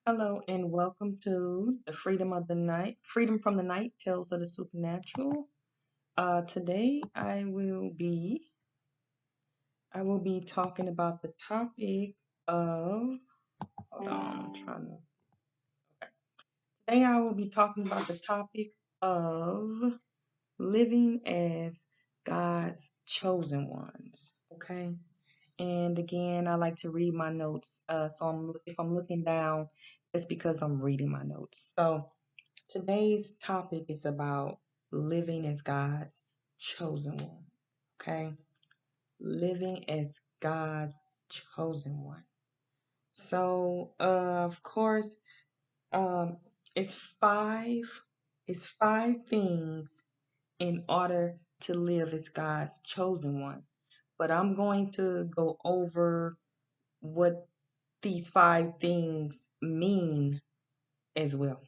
Hello and welcome to the Freedom from the Night, Tales of the Supernatural. Today I will be talking about the topic of hold on, I'm trying to today I will be talking about the topic of living as God's chosen ones. Okay. And again, I like to read my notes. If I'm looking down, it's because I'm reading my notes. So today's topic is about living as God's chosen one. Okay? Living as God's chosen one. So, of course, um, it's five, it's five things in order to live as God's chosen one. But I'm going to go over what these five things mean as well.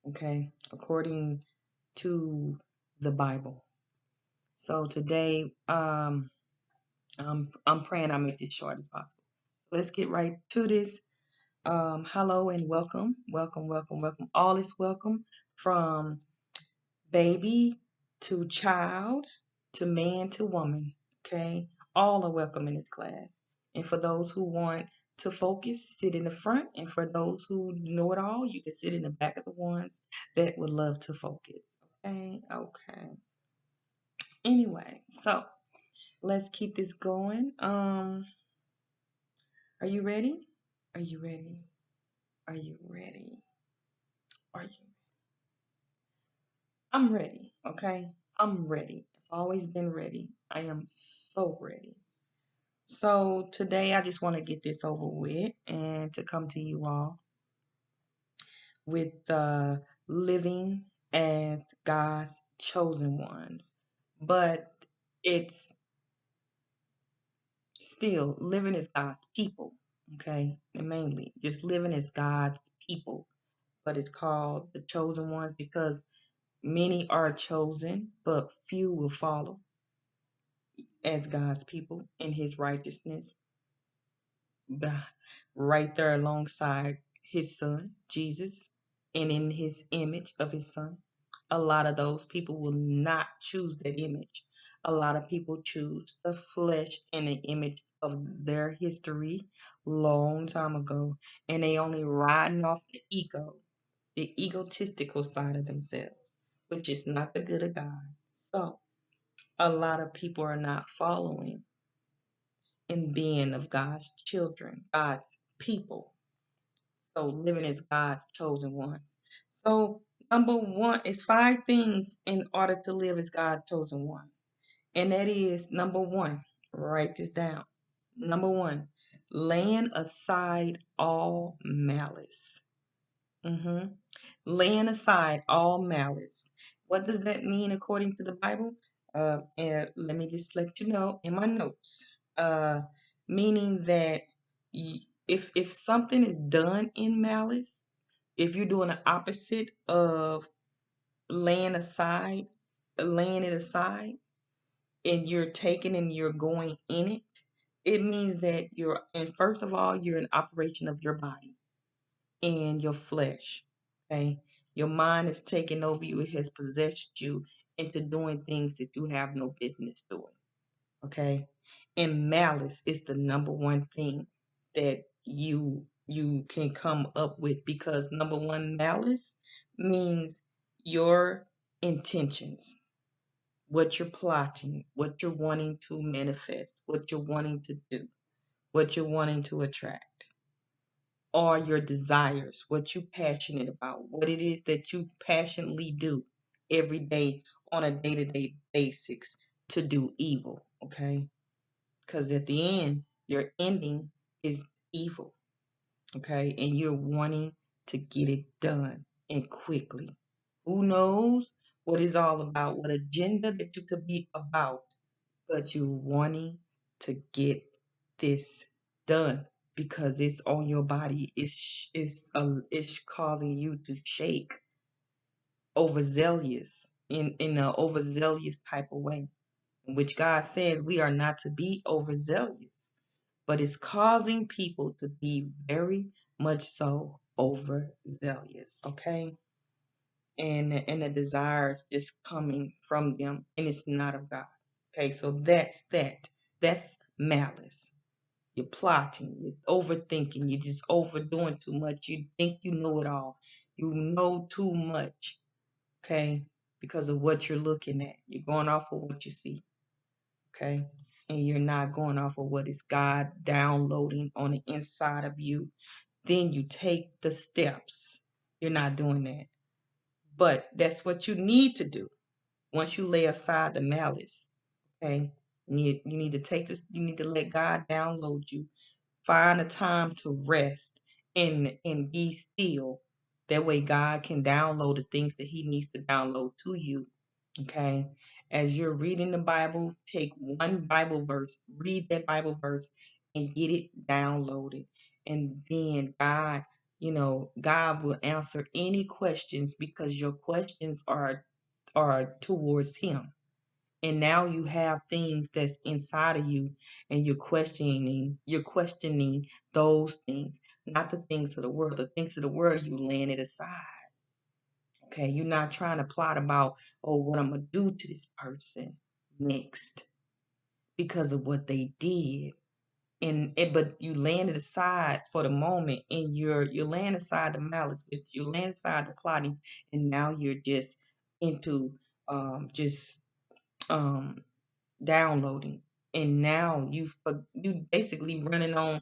Okay? According to the Bible. So today, I'm praying I make this short as possible. Let's get right to this. Hello and welcome, welcome, welcome, welcome. All is welcome from baby to child to man to woman. Okay, all are welcome in this class. And for those who want to focus, sit in the front. And for those who know it all, you can sit in the back of the ones that would love to focus. Okay, okay. Anyway, so let's keep this going. Are you ready? Are you ready? Are you ready? Are you? I'm ready. Okay, I'm ready. I've always been ready. I am so ready. So today I just want to get this over with and to come to you all with living as God's chosen ones. But it's still living as God's people, okay? And mainly just living as God's people. But it's called the chosen ones because many are chosen, but few will follow as God's people in his righteousness, right there alongside his son, Jesus, and in his image of his son. A lot of those people will not choose that image. A lot of people choose the flesh and the image of their history long time ago, and they only riding off the egotistical side of themselves, which is not the good of God. So a lot of people are not following in being of God's children, God's people. So living as God's chosen ones. So number one is five things in order to live as God's chosen one. And that is number one, write this down. Number one, laying aside all malice. hmm Laying aside all malice. What does that mean according to the Bible? And let me just let you know in my notes. Uh, Meaning that if something is done in malice, if you're doing the opposite of laying aside, laying it aside, and you're taking and you're going in it, it means that and first of all, you're an operation of your body and your flesh. Okay. Your mind is taking over you. It has possessed you into doing things that you have no business doing. Okay. And malice is the number one thing that you can come up with because number one, malice means your intentions, what you're plotting, what you're wanting to manifest, what you're wanting to do, what you're wanting to attract are your desires, what you're passionate about, what it is that you passionately do every day on a day to day basis to do evil, okay? Because at the end, your ending is evil, okay? And you're wanting to get it done and quickly. Who knows what it's all about, what agenda that you could be about, but you're wanting to get this done because it's on your body. It's causing you to shake overzealous in an overzealous type of way, in which God says we are not to be overzealous, but it's causing people to be very much so overzealous, okay? And the desires just coming from them, and it's not of God. Okay, so that's that. That's malice. You're plotting, you're overthinking, you're just overdoing too much. You think you know it all. You know too much, okay, because of what you're looking at. You're going off of what you see, okay? And you're not going off of what is God downloading on the inside of you. Then you take the steps. You're not doing that. But that's what you need to do once you lay aside the malice, okay? You need to take this, you need to let God download you. Find a time to rest and be still. That way God can download the things that he needs to download to you. Okay. As you're reading the Bible, take one Bible verse, read that Bible verse and get it downloaded. And then God will answer any questions because your questions are towards him. And now you have things that's inside of you and you're questioning those things, not the things of the world. The things of the world, you laying it aside. Okay, you're not trying to plot about, oh, what I'm gonna do to this person next because of what they did. But you laying it aside for the moment, and you're laying aside the malice, but you're laying aside the plotting, and now you're just into just um downloading, and now you basically running on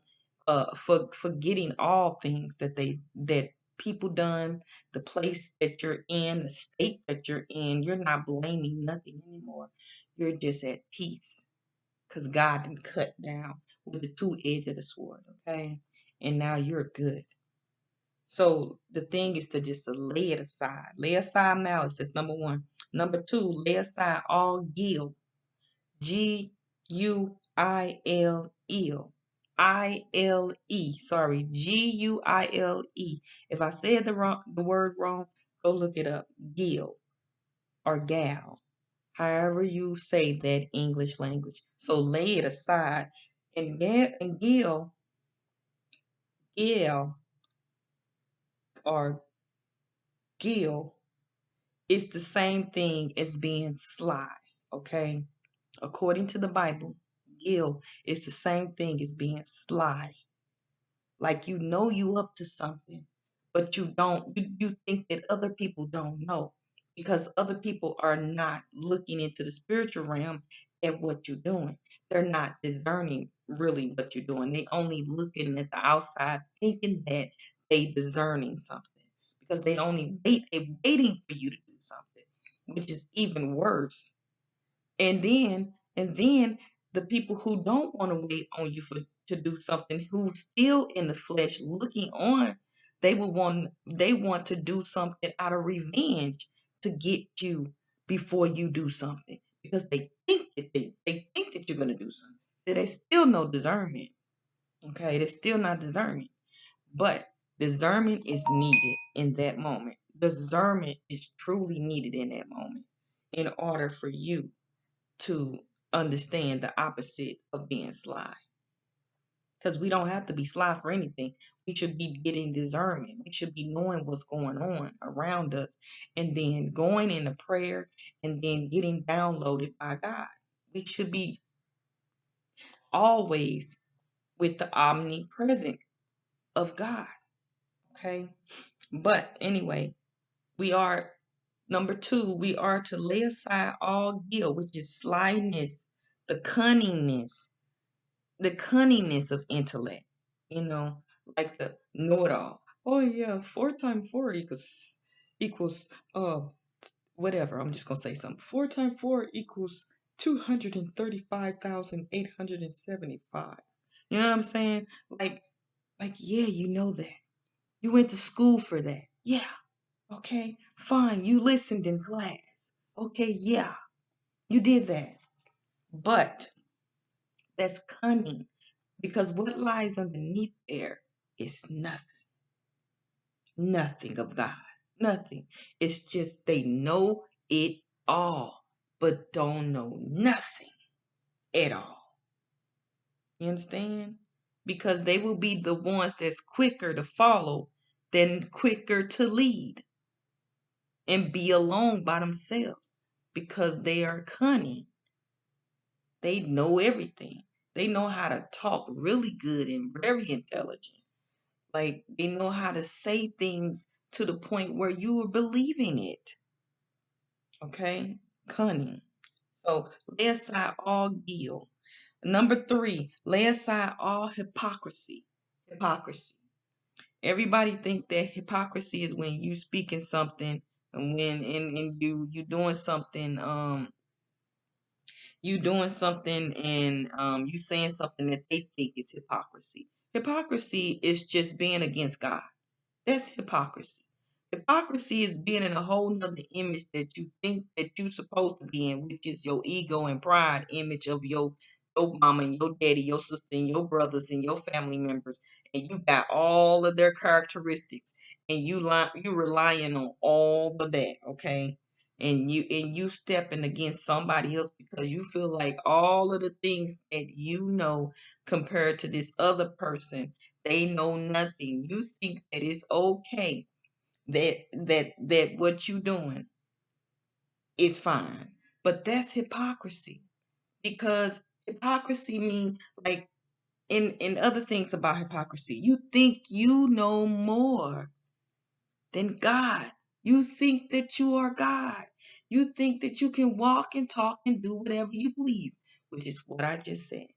forgetting all things that people done, the place that you're in, the state that you're in. You're not blaming nothing anymore. You're just at peace because God didn't cut down with the two edge of the sword, okay? And now you're good. So the thing is to just lay it aside. Lay aside malice. That's number one. Number two, lay aside all guilt. Guile. Sorry, Guile. If I said the word wrong, go look it up. Gil or gal, however you say that English language. So lay it aside. And Gil or Gil is the same thing as being sly. Okay, according to the Bible, Gil is the same thing as being sly. Like you up to something, but you think that other people don't know because other people are not looking into the spiritual realm at what you're doing. They're not discerning really what you're doing. They only looking at the outside thinking that they discerning something because they waiting for you to do something, which is even worse. And then the people who don't want to wait on you to do something, who's still in the flesh looking on, they want to do something out of revenge to get you before you do something because they think that you're gonna do something. So they still no discernment. Okay, they're still not discerning. But discernment is needed in that moment. Discernment is truly needed in that moment in order for you to understand the opposite of being sly. Because we don't have to be sly for anything. We should be getting discernment. We should be knowing what's going on around us and then going into prayer and then getting downloaded by God. We should be always with the omnipresent of God. Okay. But anyway, we are number two, we are to lay aside all guilt, which is slyness, the cunningness of intellect, you know, like the know-it-all. Oh yeah, 4 times 4 equals whatever. I'm just gonna say something. 4 times 4 equals 235,875. You know what I'm saying? Like yeah, you know that. You went to school for that. Yeah. Okay. Fine. You listened in class. Okay. Yeah. You did that. But that's cunning. Because what lies underneath there is nothing of God. Nothing. It's just they know it all, but don't know nothing at all. You understand? Because they will be the ones that's quicker to follow than quicker to lead and be alone by themselves because they are cunning. They know everything. They know how to talk really good and very intelligent. Like they know how to say things to the point where you are believing it. Okay? Cunning. So lay aside all guilt. Number 3, lay aside all hypocrisy. Hypocrisy. Everybody think that hypocrisy is when you speaking something and when and you doing something you doing something and you saying something that they think is hypocrisy. Hypocrisy is just being against God. That's hypocrisy. Hypocrisy is being in a whole nother image that you think that you're supposed to be in, which is your ego and pride image of your mama and your daddy, your sister and your brothers and your family members, and you got all of their characteristics, and you relying on all of that, okay? And you stepping against somebody else because you feel like all of the things that you know compared to this other person, they know nothing. You think that it's okay that what you doing is fine. But that's hypocrisy. Because hypocrisy means like in other things about hypocrisy, you think you know more than God. You think that you are God. You think that you can walk and talk and do whatever you please, which is what I just said.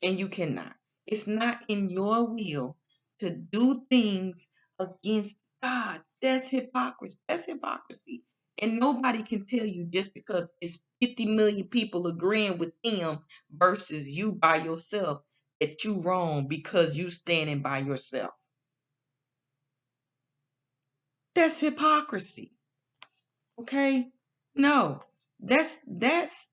And you cannot. It's not in your will to do things against God. That's hypocrisy. That's hypocrisy. And nobody can tell you just because it's 50 million people agreeing with them versus you by yourself that you wrong because you standing by yourself. That's hypocrisy. Okay? No. That's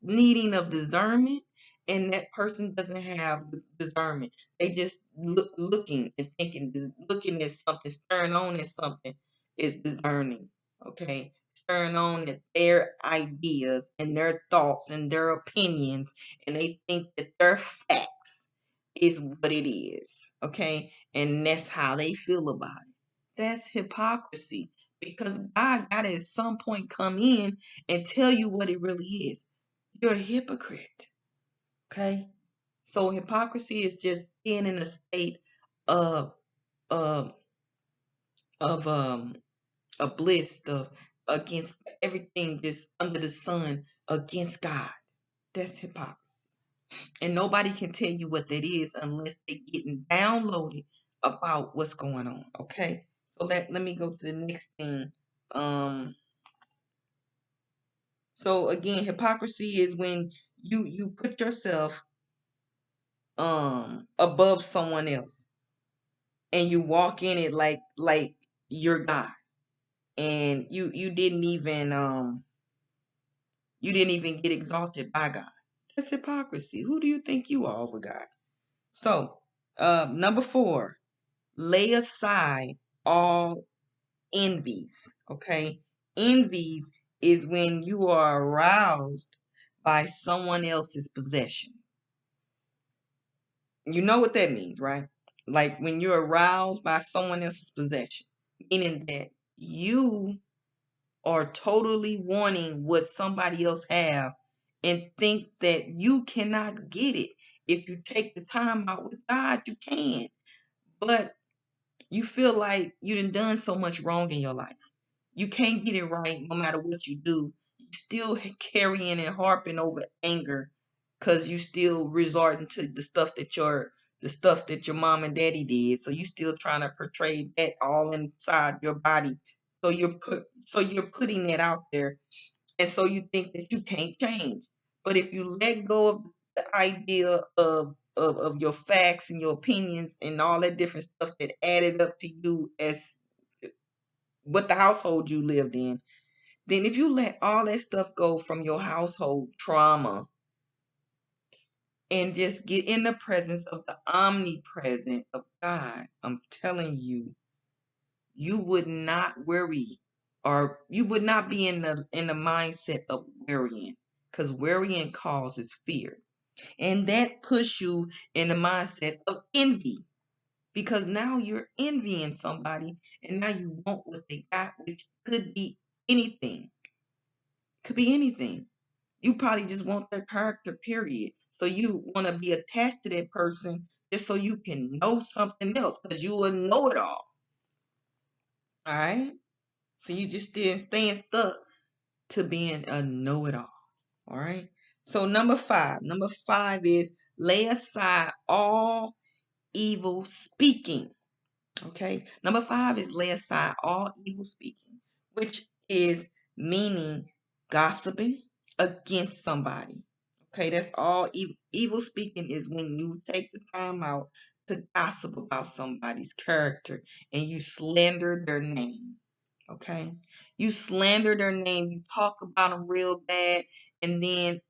needing of discernment, and that person doesn't have discernment. They just looking and thinking, looking at something, staring on at something is discerning. Okay? Staring on at their ideas and their thoughts and their opinions, and they think that their facts is what it is. Okay? And that's how they feel about it. That's hypocrisy because God got to at some point come in and tell you what it really is. You're a hypocrite. Okay? So hypocrisy is just being in a state of of of a bliss of against everything just under the sun against God. That's hypocrisy. And nobody can tell you what that is unless they getting downloaded about what's going on. Okay? So let me go to the next thing. So again, hypocrisy is when you put yourself above someone else and you walk in it like you're God. And you didn't even get exalted by God. That's hypocrisy. Who do you think you are over God? So number 4, lay aside all envies. Okay? Envies is when you are aroused by someone else's possession. You know what that means, right? Like when you're aroused by someone else's possession, meaning that you are totally wanting what somebody else have and think that you cannot get it. If you take the time out with God, you can. But you feel like you done so much wrong in your life. You can't get it right no matter what you do. You still carrying and harping over anger because you still resorting to the stuff that your mom and daddy did. So you still trying to portray that all inside your body. So you're putting that out there, and so you think that you can't change. But if you let go of the idea of your facts and your opinions and all that different stuff that added up to you as what the household you lived in, then if you let all that stuff go from your household trauma and just get in the presence of the omnipresent of God, I'm telling you, you would not worry, or you would not be in the mindset of worrying, because worrying causes fear. And that puts you in the mindset of envy, because now you're envying somebody and now you want what they got, which could be anything. Could be anything. You probably just want their character, period. So you want to be attached to that person just so you can know something else because you will know it all. All right? So you just still staying stuck to being a know it all. All right? So number five. Number five is lay aside all evil speaking. Okay. Number five is lay aside all evil speaking, which is meaning gossiping against somebody. Okay. That's all evil speaking is when you take the time out to gossip about somebody's character and you slander their name. Okay. You slander their name. You talk about them real bad. And then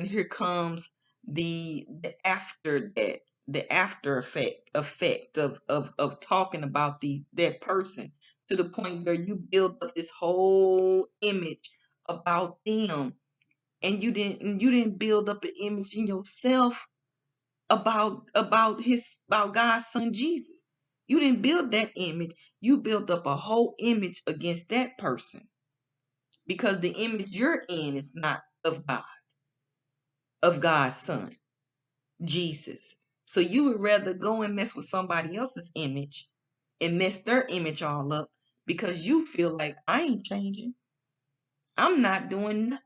here comes the after that the after effect of talking about that person to the point where you build up this whole image about them and you didn't build up an image in yourself about God's son Jesus. You didn't build that image. You built up a whole image against that person because the image you're in is not of God, of God's son Jesus. So you would rather go and mess with somebody else's image and mess their image all up because you feel like I ain't changing. I'm not doing nothing.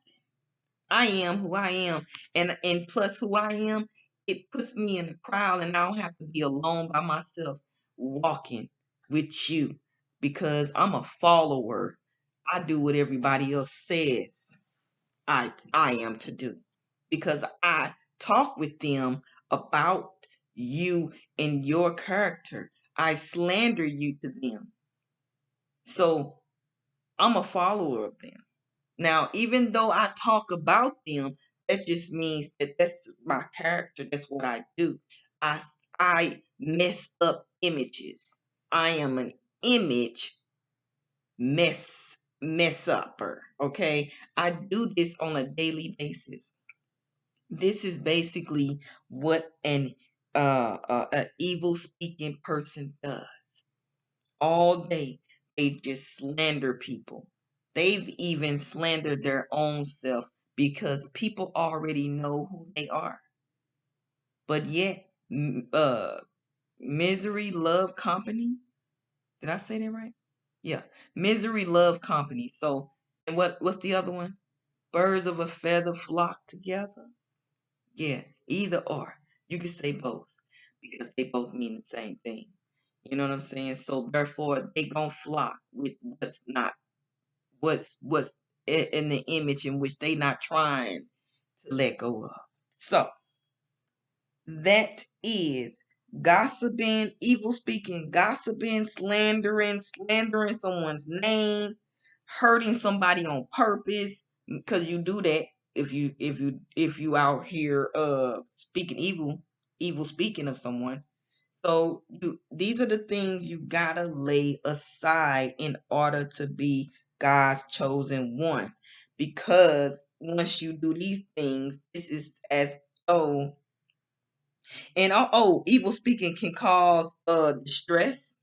I am who I am. And plus who I am, it puts me in a crowd and I don't have to be alone by myself walking with you because I'm a follower. I do what everybody else says. I am to do because I talk with them about you and your character. I slander you to them. So I'm a follower of them. Now, even though I talk about them, that just means that that's my character. That's what I do. I I mess up images. I am an image mess upper. Okay, I do this on a daily basis. This is basically what an evil speaking person does all day. They just slander people. They've even slandered their own self because people already know who they are. But yet, misery love company. Did I say that right? Yeah, misery love company. So, and what's the other one? Birds of a feather flock together. Yeah, either or. You can say both because they both mean the same thing. You know what I'm saying? So therefore, they gonna flock with what's not what's in the image in which they not trying to let go of. So that is gossiping, evil speaking, gossiping, slandering someone's name, hurting somebody on purpose, because you do that if you out here speaking evil speaking of someone. So these are the things you gotta lay aside in order to be God's chosen one. Because once you do these things, this is as though and evil speaking can cause distress.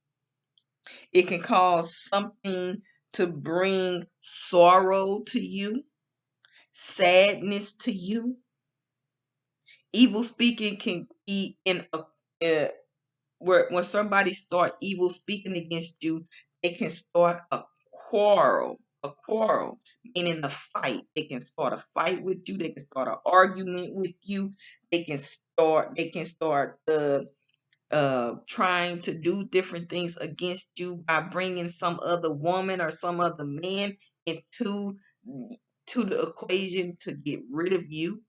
It can cause something to bring sorrow to you, sadness to you. Evil speaking can be in a where when somebody start evil speaking against you, they can start a quarrel, meaning a fight. They can start a fight with you. They can start an argument with you. They can start trying to do different things against you by bringing some other woman or some other man into to the equation to get rid of you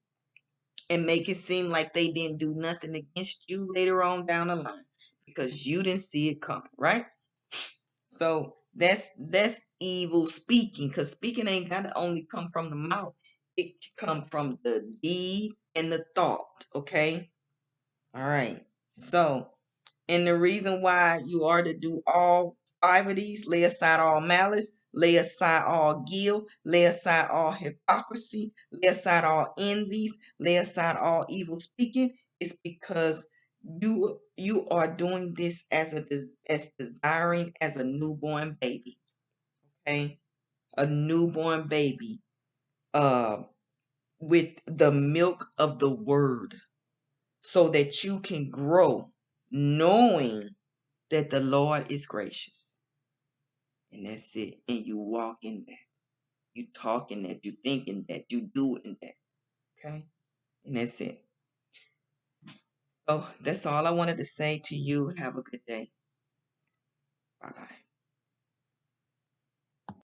and make it seem like they didn't do nothing against you later on down the line because you didn't see it coming, right? So that's evil speaking because speaking ain't got to only come from the mouth. It can come from the deed and the thought, okay? All right. So and the reason why you are to do all five of these, lay aside all malice, lay aside all guilt, lay aside all hypocrisy, lay aside all envies, lay aside all evil speaking, is because you are doing this as desiring as a newborn baby. Okay, a newborn baby, with the milk of the word, so that you can grow, knowing that the Lord is gracious, and that's it. And you walk in that, you talk in that, you think in that, you do in that. Okay, and that's it. So that's all I wanted to say to you. Have a good day. Bye bye.